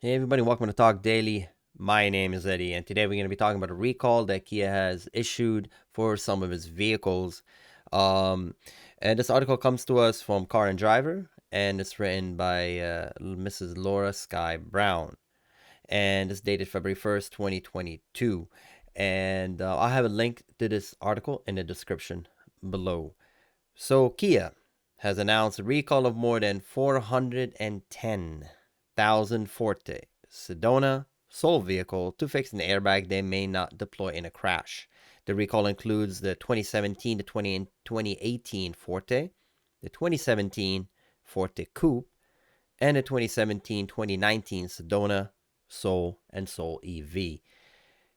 Hey everybody, welcome to Talk Daily. My name is Eddie, and today we're going to be talking about a recall that Kia has issued for some of its vehicles. Um, and this article comes to us from Car and Driver, and it's written by Mrs. Laura Sky Brown, and it's dated February 1st, 2022. And I'll have a link to this article in the description below. So, Kia has announced a recall of more than 410,000 Forte Sedona Soul vehicle to fix an airbag they may not deploy in a crash. The recall includes the 2017 to 2018 Forte, the 2017 Forte Coupe, and the 2017-2019 Sedona Soul and Soul EV.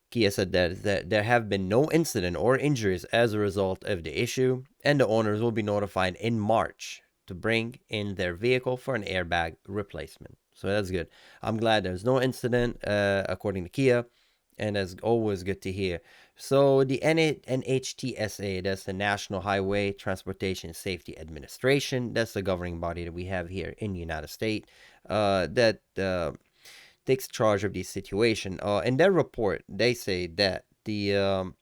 Kia said that there have been no incident or injuries as a result of the issue, and the owners will be notified in March to bring in their vehicle for an airbag replacement. So that's good. I'm glad there's no incident, according to Kia, and that's always good to hear. So the NHTSA, that's the National Highway Transportation Safety Administration, that's the governing body that we have here in the United States, that takes charge of the situation. In their report, they say that the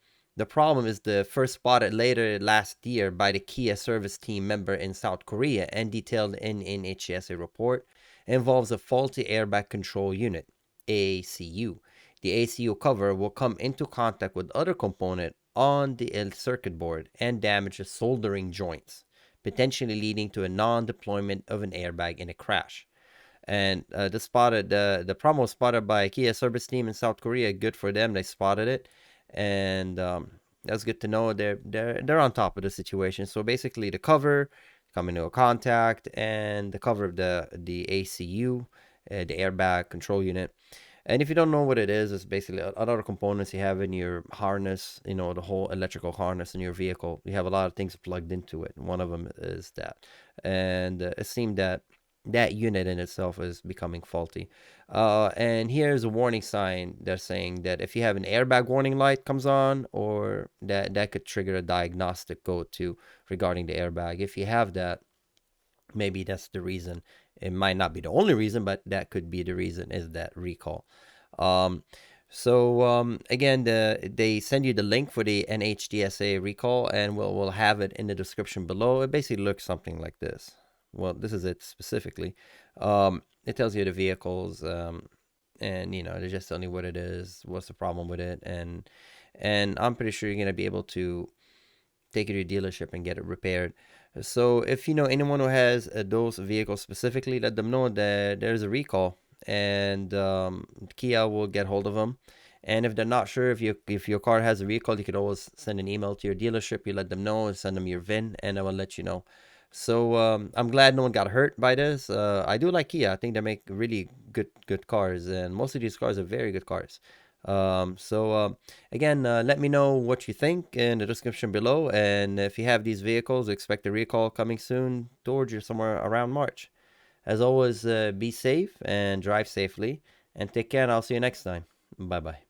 problem is the first spotted later last year by the Kia service team member in South Korea and detailed in NHTSA report involves a faulty airbag control unit, ACU. The ACU cover will come into contact with other component on the circuit board and damage the soldering joints, potentially leading to a non-deployment of an airbag in a crash. And the problem was spotted by a Kia service team in South Korea. Good for them, they spotted it, and that's good to know. They're on top of the situation. So basically, the cover come into contact, and the cover of the ACU, the airbag control unit. And if you don't know what it is, it's basically other components you have in your harness. You know, the whole electrical harness in your vehicle. You have a lot of things plugged into it. One of them is that, and it seemed that that unit in itself is becoming faulty. And here's a warning sign. They're saying that if you have an airbag warning light comes on, or that could trigger a diagnostic code too regarding the airbag. If you have that, maybe that's the reason. It might not be the only reason, but that could be the reason, is that recall. Um, again, they send you the link for the NHTSA recall, and we'll have it in the description below. It basically looks something like this. Well, this is it specifically. It tells you the vehicles, and they just tell you what it is, what's the problem with it, and I'm pretty sure you're gonna be able to take it to your dealership and get it repaired. So if you know anyone who has those vehicles specifically, let them know that there's a recall, and Kia will get hold of them. And if they're not sure if your car has a recall, you could always send an email to your dealership. You let them know and send them your VIN, and I will let you know. So I'm glad no one got hurt by this. I do like Kia. I think they make really good cars, and most of these cars are very good cars. Again, let me know what you think in the description below, and if you have these vehicles, expect a recall coming soon towards you somewhere around March. As always, be safe and drive safely, and take care, and I'll see you next time. Bye bye.